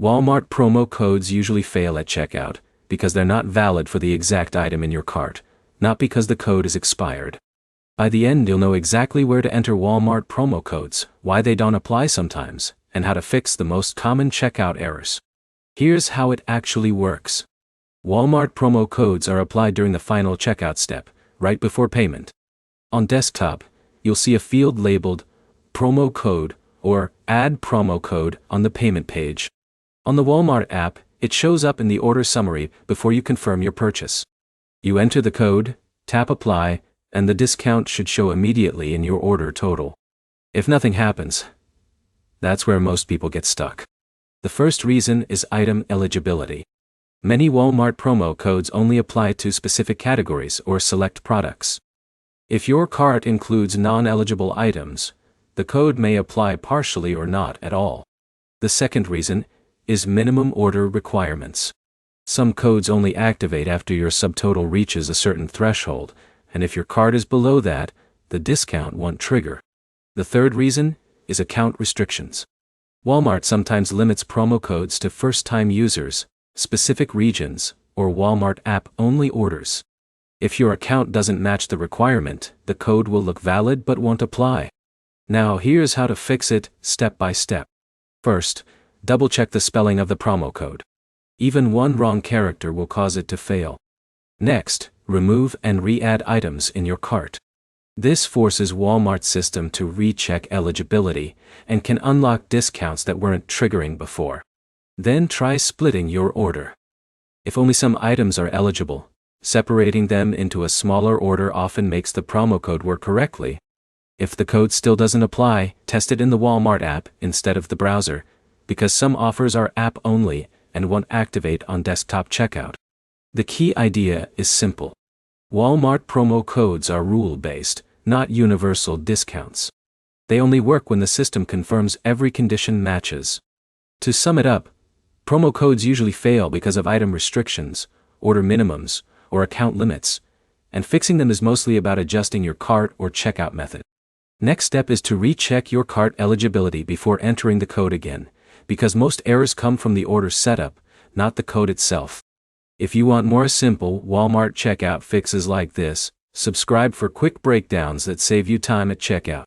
Walmart promo codes usually fail at checkout because they're not valid for the exact item in your cart, not because the code is expired. By the end, you'll know exactly where to enter Walmart promo codes, why they don't apply sometimes, and how to fix the most common checkout errors. Here's how it actually works. Walmart promo codes are applied during the final checkout step, right before payment. On desktop, you'll see a field labeled Promo Code or Add Promo Code on the payment page. On the Walmart app, it shows up in the order summary before you confirm your purchase. You enter the code, tap Apply, and the discount should show immediately in your order total. If nothing happens, that's where most people get stuck. The first reason is item eligibility. Many Walmart promo codes only apply to specific categories or select products. If your cart includes non-eligible items, the code may apply partially or not at all. The second reason is minimum order requirements. Some codes only activate after your subtotal reaches a certain threshold, and if your cart is below that, the discount won't trigger. The third reason is account restrictions. Walmart sometimes limits promo codes to first-time users, specific regions, or Walmart app-only orders. If your account doesn't match the requirement, the code will look valid but won't apply. Now here's how to fix it, step by step. First, double-check the spelling of the promo code. Even one wrong character will cause it to fail. Next, remove and re-add items in your cart. This forces Walmart's system to recheck eligibility and can unlock discounts that weren't triggering before. Then try splitting your order. If only some items are eligible, separating them into a smaller order often makes the promo code work correctly. If the code still doesn't apply, test it in the Walmart app instead of the browser, because some offers are app-only and won't activate on desktop checkout. The key idea is simple. Walmart promo codes are rule-based, not universal discounts. They only work when the system confirms every condition matches. To sum it up, promo codes usually fail because of item restrictions, order minimums, or account limits, and fixing them is mostly about adjusting your cart or checkout method. Next step is to recheck your cart eligibility before entering the code again, because most errors come from the order setup, not the code itself. If you want more simple Walmart checkout fixes like this, subscribe for quick breakdowns that save you time at checkout.